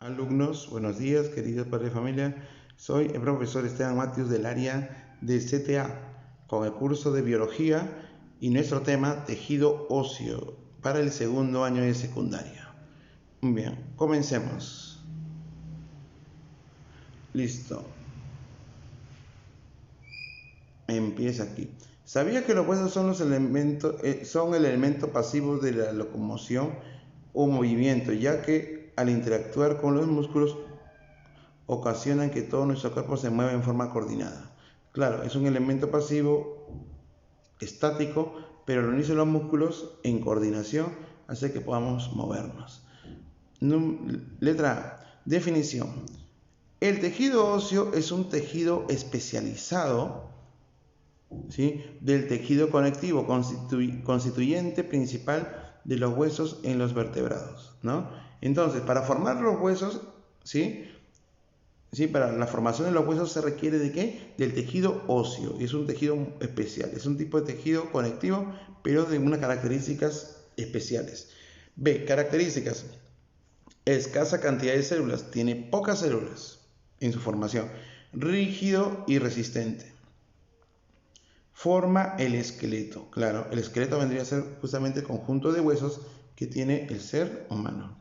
Alumnos, buenos días, queridos padres de familia. Soy el profesor Esteban Matius del área de CTA con el curso de biología y nuestro tema tejido óseo para el segundo año de secundaria. Bien, comencemos. Listo. Empieza aquí. ¿Sabía que los huesos son el elemento pasivo de la locomoción o movimiento, ya que al interactuar con los músculos ocasionan que todo nuestro cuerpo se mueva en forma coordinada? Claro, es un elemento pasivo estático, pero lo unen los músculos en coordinación hace que podamos movernos. Letra A. Definición. El tejido óseo es un tejido especializado, ¿sí?, del tejido conectivo, constituyente principal de los huesos en los vertebrados, ¿no? Entonces, para formar los huesos, ¿sí?, para la formación de los huesos se requiere ¿de qué? Del tejido óseo. Es un tejido especial, es un tipo de tejido conectivo, pero de unas características especiales. B. Características. Escasa cantidad de células, tiene pocas células en su formación. Rígido y resistente. Forma el esqueleto. Claro, el esqueleto vendría a ser justamente el conjunto de huesos que tiene el ser humano.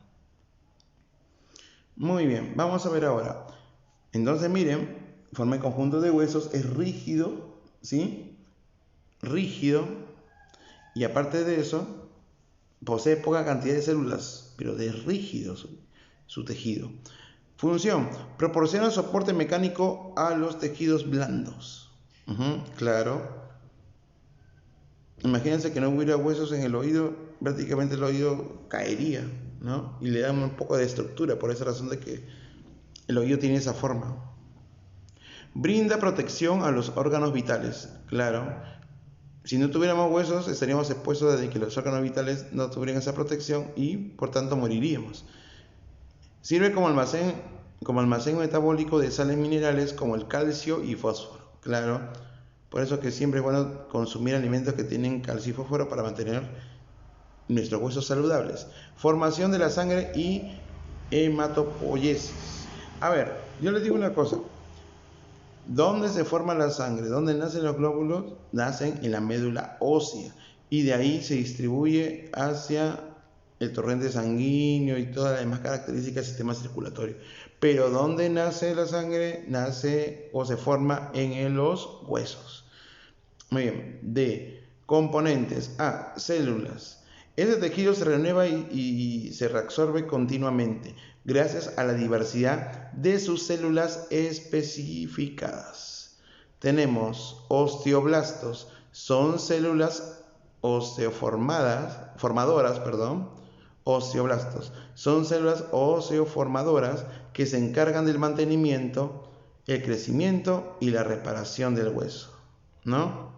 Muy bien, vamos a ver ahora. Entonces miren, forma el conjunto de huesos, es rígido, ¿sí? Rígido, y aparte de eso, posee poca cantidad de células, pero de rígido su tejido. Función, proporciona soporte mecánico a los tejidos blandos. Claro. Imagínense que no hubiera huesos en el oído, prácticamente el oído caería, ¿no? Y le dan un poco de estructura, por esa razón de que el oído tiene esa forma. Brinda protección a los órganos vitales. Claro, si no tuviéramos huesos estaríamos expuestos a que los órganos vitales no tuvieran esa protección y por tanto moriríamos. Sirve como almacén metabólico de sales minerales como el calcio y fósforo. Claro, por eso que siempre es bueno consumir alimentos que tienen calcio y fósforo para mantener nuestros huesos saludables. Formación de la sangre y hematopoiesis. A ver, yo les digo una cosa. ¿Dónde se forma la sangre? ¿Dónde nacen los glóbulos? Nacen en la médula ósea y de ahí se distribuye hacia el torrente sanguíneo y todas las demás características del sistema circulatorio. Pero ¿dónde nace la sangre? Nace o se forma en los huesos. Muy bien. D. Componentes. A. Células. Ese tejido se renueva y se reabsorbe continuamente gracias a la diversidad de sus células especificadas. Tenemos osteoblastos, son células osteoblastos, son células osteoformadoras que se encargan del mantenimiento, el crecimiento y la reparación del hueso, ¿no?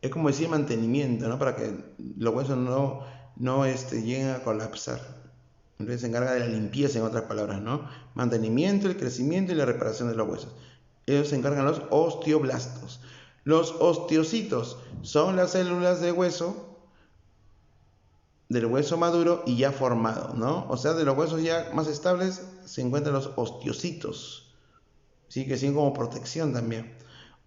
Es como decir mantenimiento, ¿no? Para que los huesos no lleguen a colapsar. Entonces se encarga de la limpieza, en otras palabras, ¿no? Mantenimiento, el crecimiento y la reparación de los huesos. Ellos se encargan los osteoblastos. Los osteocitos son las células de hueso, del hueso maduro y ya formado, ¿no? O sea, de los huesos ya más estables se encuentran los osteocitos, ¿sí? Que sirven como protección también.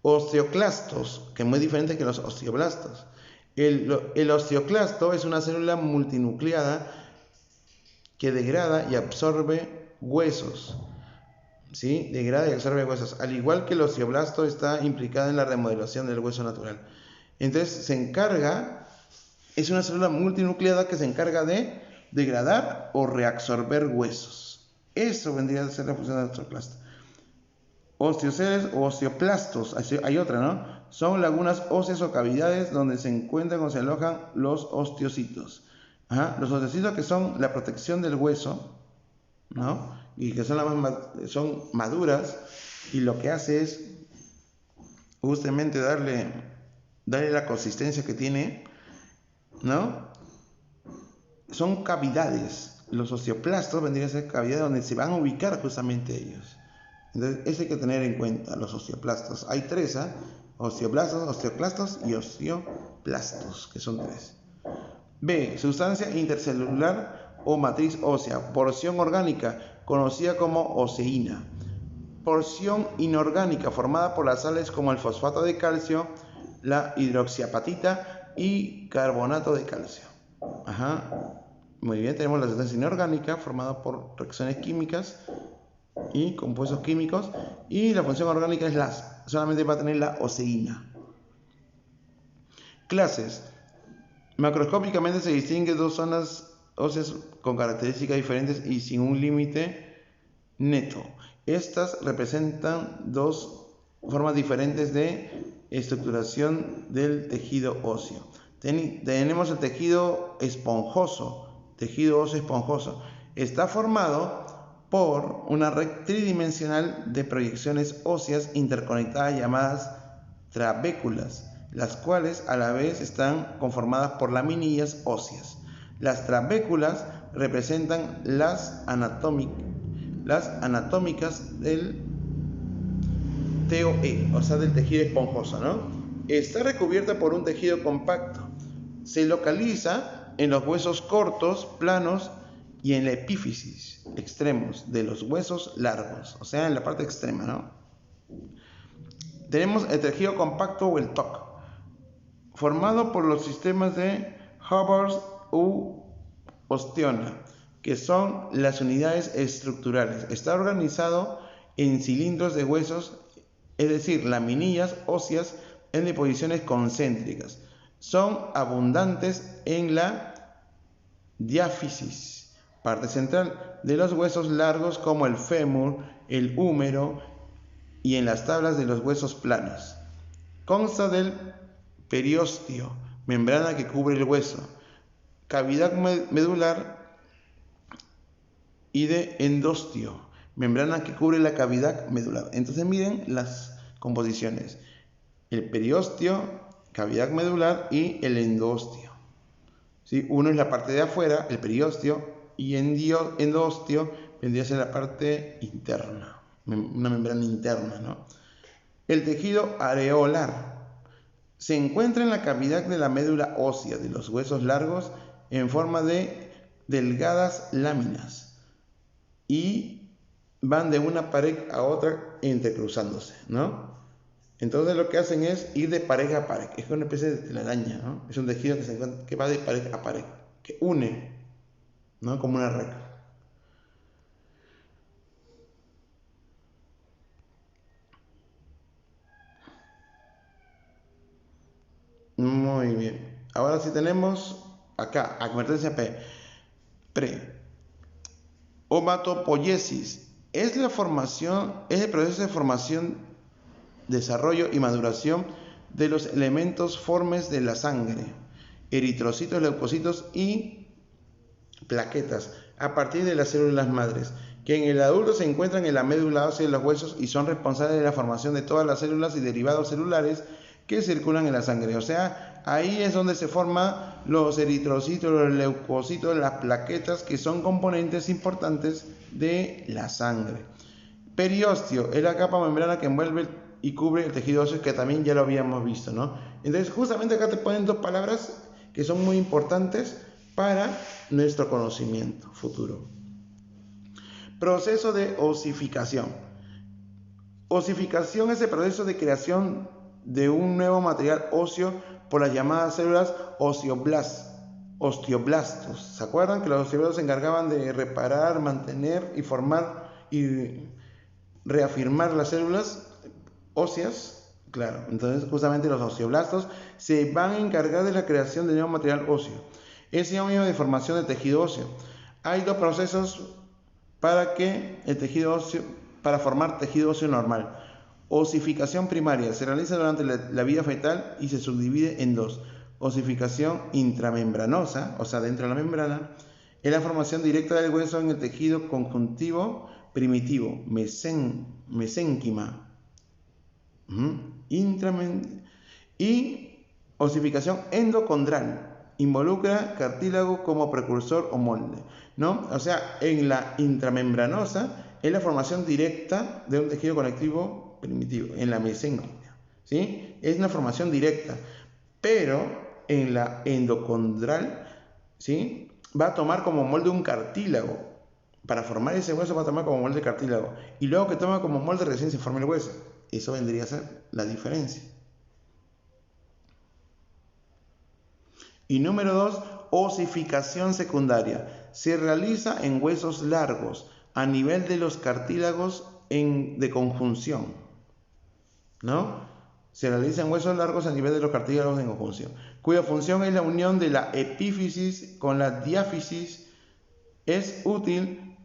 Osteoclastos, que es muy diferente que los osteoblastos. El osteoclasto es una célula multinucleada que degrada y absorbe huesos, ¿sí? Degrada y absorbe huesos. Al igual que el osteoblasto está implicado en la remodelación del hueso natural. Entonces es una célula multinucleada que se encarga de degradar o reabsorber huesos. Eso vendría a ser la función del osteoclasto. Osteoceles o osteoplastos, hay otra, ¿no? Son lagunas óseas o cavidades donde se encuentran o se alojan los osteocitos. Los osteocitos, que son la protección del hueso, ¿no? Y que son maduras, y lo que hace es justamente darle la consistencia que tiene, ¿no? Son cavidades. Los osteoplastos vendrían a ser cavidades donde se van a ubicar justamente ellos. Entonces, eso hay que tener en cuenta, los osteoplastos. Hay tres, osteoblastos, osteoclastos y osteoplastos, que son tres. B. Sustancia intercelular o matriz ósea. Porción orgánica, conocida como oseína. Porción inorgánica, formada por las sales como el fosfato de calcio, la hidroxiapatita y carbonato de calcio. Muy bien, tenemos la sustancia inorgánica formada por reacciones químicas y compuestos químicos, y la función orgánica es solamente va a tener la oseína. Clases. Macroscópicamente se distinguen dos zonas óseas con características diferentes y sin un límite neto. Estas representan dos formas diferentes de estructuración del tejido óseo. Tenemos el tejido esponjoso, tejido óseo esponjoso. Está formado por una red tridimensional de proyecciones óseas interconectadas llamadas trabéculas, las cuales a la vez están conformadas por laminillas óseas. Las trabéculas representan las anatómicas del TOE, o sea, del tejido esponjoso, ¿no? Está recubierta por un tejido compacto. Se localiza en los huesos cortos, planos y en la epífisis, extremos de los huesos largos, o sea, en la parte extrema, ¿no? Tenemos el tejido compacto o el TOC, formado por los sistemas de Hubbard u osteona, que son las unidades estructurales. Está organizado en cilindros de huesos, es decir, laminillas óseas en deposiciones concéntricas. Son abundantes en la diáfisis, parte central de los huesos largos como el fémur, el húmero y en las tablas de los huesos planos. Consta del periósteo, membrana que cubre el hueso, cavidad medular, y de endostio, membrana que cubre la cavidad medular. Entonces miren las composiciones: el periósteo, cavidad medular y el endostio. ¿Sí? Uno es la parte de afuera, el periósteo, y endostio vendría a ser la parte interna, una membrana interna, ¿no? El tejido areolar se encuentra en la cavidad de la médula ósea de los huesos largos en forma de delgadas láminas y van de una pared a otra entrecruzándose, ¿no? Entonces lo que hacen es ir de pared a pared. Es una especie de telaraña, ¿no? Es un tejido que va de pared a pared, que une, ¿no? Como una red. Muy bien. Ahora sí tenemos acá, advertencia P. Hematopoiesis es el proceso de formación, desarrollo y maduración de los elementos formes de la sangre, eritrocitos, leucocitos y plaquetas, a partir de las células madres, que en el adulto se encuentran en la médula ósea de los huesos y son responsables de la formación de todas las células y derivados celulares que circulan en la sangre. O sea, ahí es donde se forman los eritrocitos, los leucocitos, las plaquetas, que son componentes importantes de la sangre. Periósteo es la capa membrana que envuelve y cubre el tejido óseo, que también ya lo habíamos visto, ¿no? Entonces, justamente acá te ponen dos palabras que son muy importantes para nuestro conocimiento futuro. Proceso de osificación. Osificación es el proceso de creación de un nuevo material óseo por las llamadas células osteoblastos. ¿Se acuerdan que los osteoblastos se encargaban de reparar, mantener y formar y reafirmar las células óseas? Claro, entonces justamente los osteoblastos se van a encargar de la creación de nuevo material óseo. Es sinónimo de formación de tejido óseo. Hay dos procesos para formar tejido óseo normal. Osificación primaria se realiza durante la vida fetal y se subdivide en dos. Osificación intramembranosa, o sea, dentro de la membrana, es la formación directa del hueso en el tejido conjuntivo primitivo, mesénquima. Y osificación endocondral involucra cartílago como precursor o molde, ¿no? O sea, en la intramembranosa es la formación directa de un tejido conectivo primitivo, en la mesénquima, ¿sí? Es una formación directa, pero en la endocondral, ¿sí? va a tomar como molde un cartílago. Para formar ese hueso va a tomar como molde el cartílago. Y luego que toma como molde recién se forma el hueso. Eso vendría a ser la diferencia. Y número 2, osificación secundaria. Se realiza en huesos largos, a nivel de los cartílagos de conjunción. ¿No? Se realiza en huesos largos a nivel de los cartílagos en conjunción, cuya función es la unión de la epífisis con la diáfisis. Es útil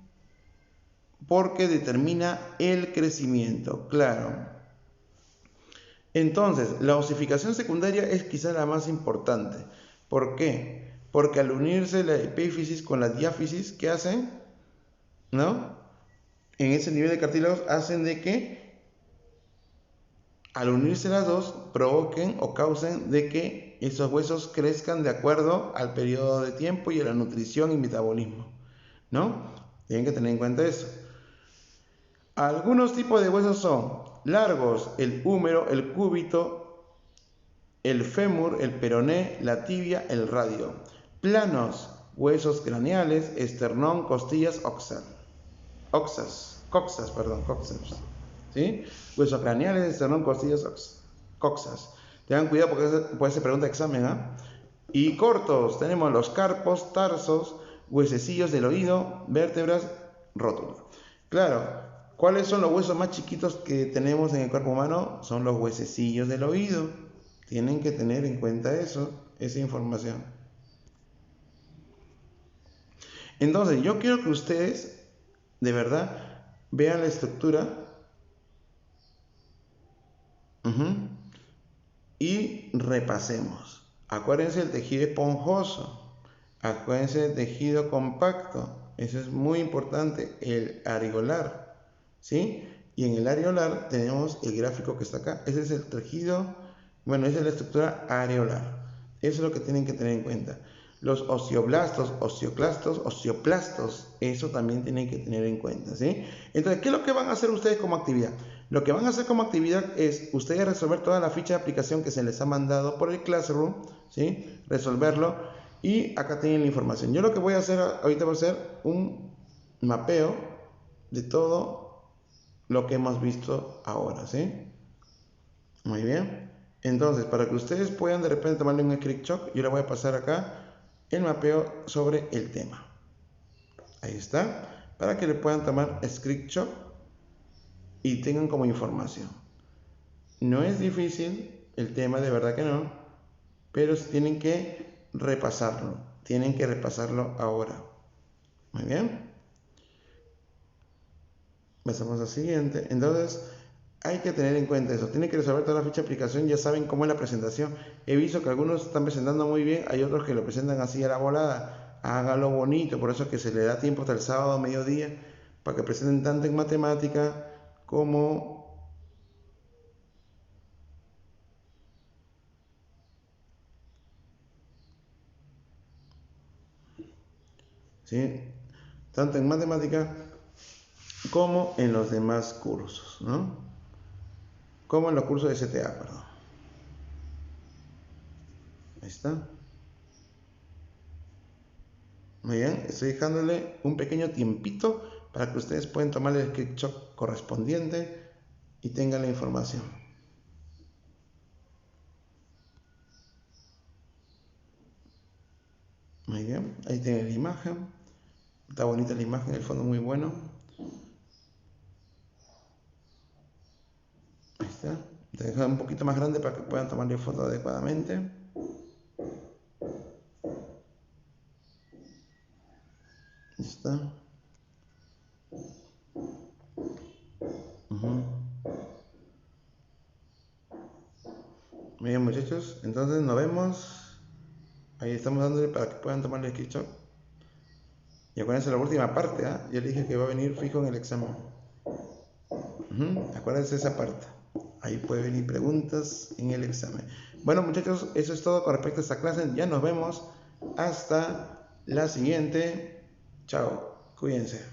porque determina el crecimiento. Claro. Entonces, la osificación secundaria es quizá la más importante. ¿Por qué? Porque al unirse la epífisis con la diáfisis, ¿qué hacen? ¿No? En ese nivel de cartílagos hacen de que al unirse las dos provoquen o causen de que esos huesos crezcan de acuerdo al periodo de tiempo y a la nutrición y metabolismo, ¿no? Tienen que tener en cuenta eso. Algunos tipos de huesos son largos: el húmero, el cúbito, el fémur, el peroné, la tibia, el radio. Planos: huesos craneales, esternón, costillas, coxas. ¿Sí? Huesos craneales, esternón, costillas, coxas. Tengan cuidado porque puede ser pregunta de examen, ¿ah? Y cortos, tenemos los carpos, tarsos, huesecillos del oído, vértebras, rótula. Claro, ¿cuáles son los huesos más chiquitos que tenemos en el cuerpo humano? Son los huesecillos del oído. Tienen que tener en cuenta eso, esa información. Entonces, yo quiero que ustedes, de verdad, vean la estructura y repasemos. Acuérdense del tejido esponjoso. Acuérdense del tejido compacto. Eso es muy importante, el areolar. ¿Sí? Y en el areolar tenemos el gráfico que está acá. Ese es el tejido, bueno, esa es la estructura areolar. Eso es lo que tienen que tener en cuenta. Los osteoblastos, osteoplastos, eso también tienen que tener en cuenta, ¿sí? Entonces, ¿qué es lo que van a hacer ustedes como actividad? Lo que van a hacer como actividad es ustedes resolver toda la ficha de aplicación que se les ha mandado por el Classroom, ¿sí? Resolverlo, y acá tienen la información. Yo lo que voy a hacer ahorita va a ser un mapeo de todo lo que hemos visto ahora, ¿sí? Muy bien. Entonces, para que ustedes puedan de repente tomarle un screenshot, yo le voy a pasar acá el mapeo sobre el tema. Ahí está. Para que le puedan tomar screenshot y tengan como información. No es difícil el tema, de verdad que no, pero tienen que repasarlo. Tienen que repasarlo ahora. Muy bien. Pasamos al siguiente. Entonces, hay que tener en cuenta eso. Tienen que resolver toda la ficha de aplicación. Ya saben cómo es la presentación. He visto que algunos están presentando muy bien. Hay otros que lo presentan así a la volada. Hágalo bonito. Por eso es que se le da tiempo hasta el sábado a mediodía para que presenten tanto en matemática como ¿sí? Tanto en matemática como en los demás cursos, ¿no? Como en los cursos de CTA, perdón. Ahí está. Muy bien, estoy dejándole un pequeño tiempito para que ustedes puedan tomar el screenshot correspondiente y tengan la información. Muy bien, ahí tienen la imagen. Está bonita la imagen, el fondo muy bueno. Ahí está. Te dejo un poquito más grande para que puedan tomarle foto adecuadamente. Ahí está. Muy bien, muchachos, entonces nos vemos. Ahí estamos dándole para que puedan tomarle el screenshot. Y acuérdense la última parte, ¿eh? Yo le dije que va a venir fijo en el examen. Acuérdense esa parte. Ahí puede venir preguntas en el examen. Bueno, muchachos, eso es todo con respecto a esta clase. Ya nos vemos hasta la siguiente. Chao, cuídense.